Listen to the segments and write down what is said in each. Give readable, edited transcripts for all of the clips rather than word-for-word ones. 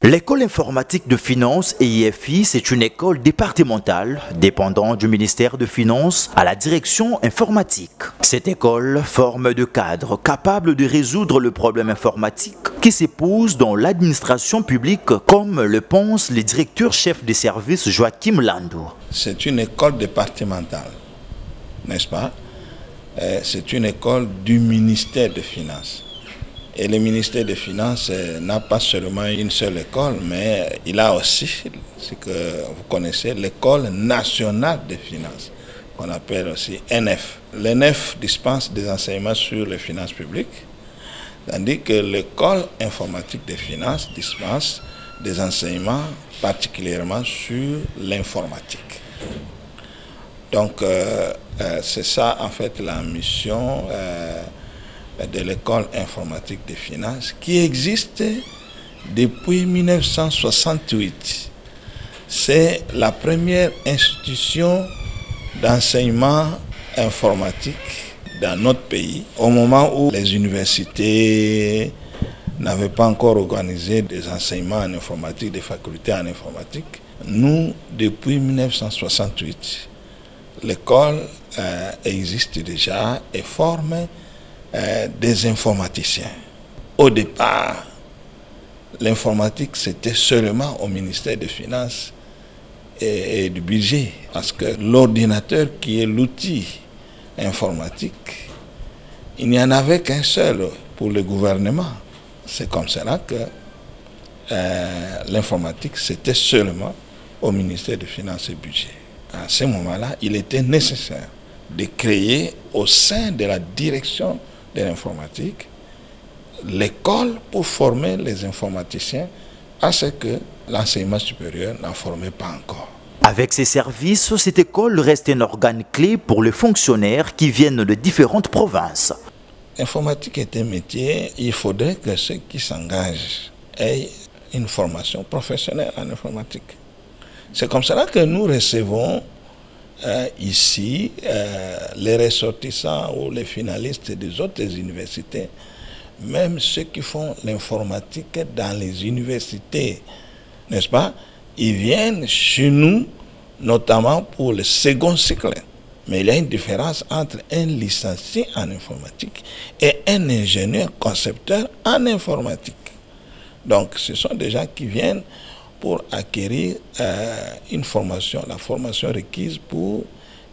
L'école informatique de finances EIFI, c'est une école départementale dépendant du ministère de Finances à la direction informatique. Cette école forme de cadres capables de résoudre le problème informatique qui se pose dans l'administration publique, comme le pense le directeur chef des services Joachim Landou. C'est une école départementale, n'est-ce pas? C'est une école du ministère des Finances. Et le ministère des Finances n'a pas seulement une seule école, mais il a aussi, ce que vous connaissez, l'école nationale des finances, qu'on appelle aussi ENEF. L'ENEF dispense des enseignements sur les finances publiques, tandis que l'école informatique des finances dispense des enseignements particulièrement sur l'informatique. Donc, c'est ça, en fait, la mission de l'école informatique des finances qui existe depuis 1968. C'est la première institution d'enseignement informatique dans notre pays, au moment où les universités n'avaient pas encore organisé des enseignements en informatique, des facultés en informatique. Nous, depuis 1968, l'école existe déjà et forme des informaticiens. Au départ, l'informatique, c'était seulement au ministère des Finances et du budget, parce que l'ordinateur, qui est l'outil informatique, il n'y en avait qu'un seul pour le gouvernement. C'est comme cela que l'informatique, c'était seulement au ministère des Finances et du budget. À ce moment-là, il était nécessaire de créer au sein de la direction de l'informatique l'école pour former les informaticiens à ce que l'enseignement supérieur n'en formait pas encore. Avec ces services, cette école reste un organe clé pour les fonctionnaires qui viennent de différentes provinces. L'informatique est un métier, il faudrait que ceux qui s'engagent aient une formation professionnelle en informatique. C'est comme cela que nous recevons ici, les ressortissants ou les finalistes des autres universités, même ceux qui font l'informatique dans les universités, n'est-ce pas? Ils viennent chez nous, notamment pour le second cycle. Mais il y a une différence entre un licencié en informatique et un ingénieur concepteur en informatique. Donc, ce sont des gens qui viennent pour acquérir une formation, la formation requise pour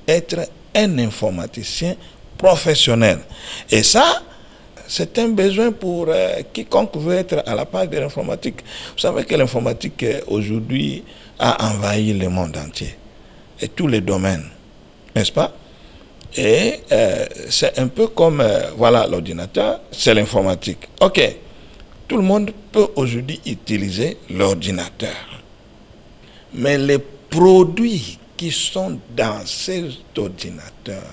être un informaticien professionnel. Et ça, c'est un besoin pour quiconque veut être à la page de l'informatique. Vous savez que l'informatique aujourd'hui a envahi le monde entier et tous les domaines, n'est-ce pas? Et c'est un peu comme, voilà, l'ordinateur, c'est l'informatique. Ok. Tout le monde peut aujourd'hui utiliser l'ordinateur. Mais les produits qui sont dans cet ordinateur,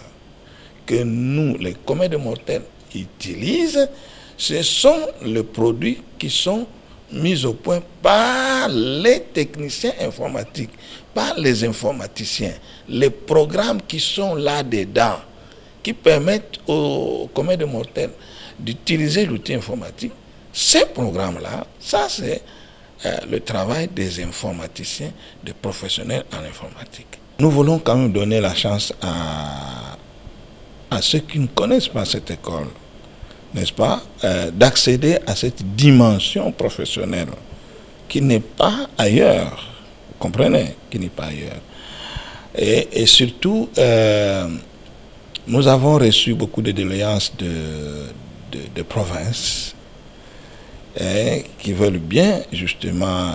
que nous, les communs des mortels, utilisent, ce sont les produits qui sont mis au point par les techniciens informatiques, par les informaticiens. Les programmes qui sont là-dedans, qui permettent aux communs des mortels d'utiliser l'outil informatique. Ces programmes-là, ça c'est le travail des informaticiens, des professionnels en informatique. Nous voulons quand même donner la chance à ceux qui ne connaissent pas cette école, n'est-ce pas, d'accéder à cette dimension professionnelle qui n'est pas ailleurs, vous comprenez, qui n'est pas ailleurs. Et surtout, nous avons reçu beaucoup de doléances de province, qui veulent bien justement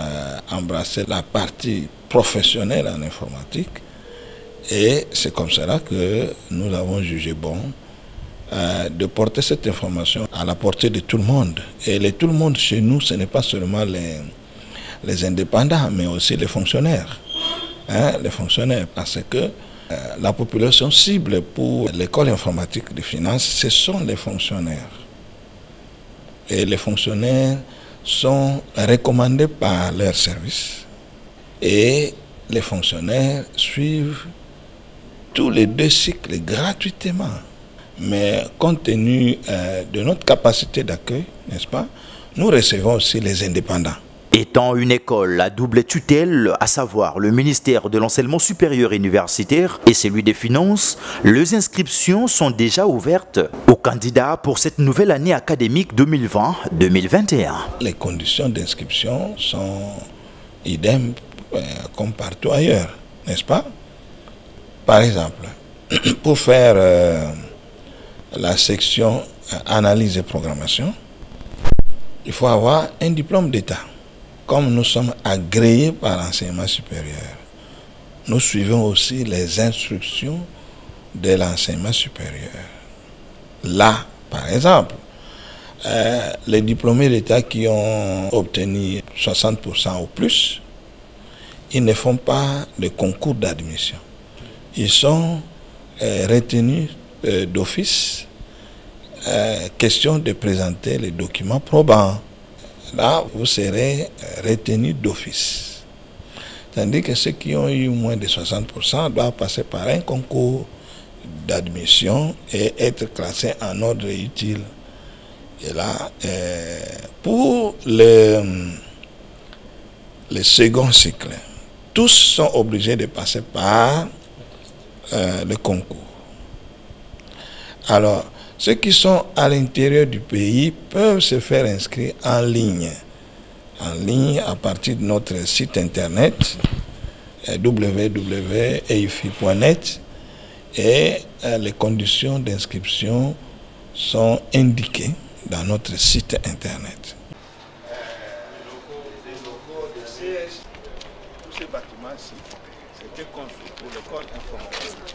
embrasser la partie professionnelle en informatique. Et c'est comme cela que nous avons jugé bon de porter cette information à la portée de tout le monde. Et tout le monde chez nous, ce n'est pas seulement les indépendants, mais aussi les fonctionnaires. Les fonctionnaires, parce que la population cible pour l'école informatique de finances, ce sont les fonctionnaires. Et les fonctionnaires sont recommandés par leur service. Et les fonctionnaires suivent tous les 2 cycles gratuitement. Mais compte tenu de notre capacité d'accueil, n'est-ce pas, nous recevons aussi les indépendants. Étant une école à double tutelle, à savoir le ministère de l'enseignement supérieur universitaire et celui des finances, les inscriptions sont déjà ouvertes aux candidats pour cette nouvelle année académique 2020-2021. Les conditions d'inscription sont idem comme partout ailleurs, n'est-ce pas? Par exemple, pour faire la section analyse et programmation, il faut avoir un diplôme d'État. Comme nous sommes agréés par l'enseignement supérieur, nous suivons aussi les instructions de l'enseignement supérieur. Là, par exemple, les diplômés d'État qui ont obtenu 60% ou plus, ils ne font pas de concours d'admission. Ils sont retenus d'office, question de présenter les documents probants. Là, vous serez retenu d'office. Tandis que ceux qui ont eu moins de 60% doivent passer par un concours d'admission et être classés en ordre utile. Et là, pour le second cycle, tous sont obligés de passer par le concours. Alors, ceux qui sont à l'intérieur du pays peuvent se faire inscrire en ligne à partir de notre site internet www.eifi.net et les conditions d'inscription sont indiquées dans notre site internet. Les locaux de siège, tous ces bâtiments-ci, c'était conçu pour l'école informatique.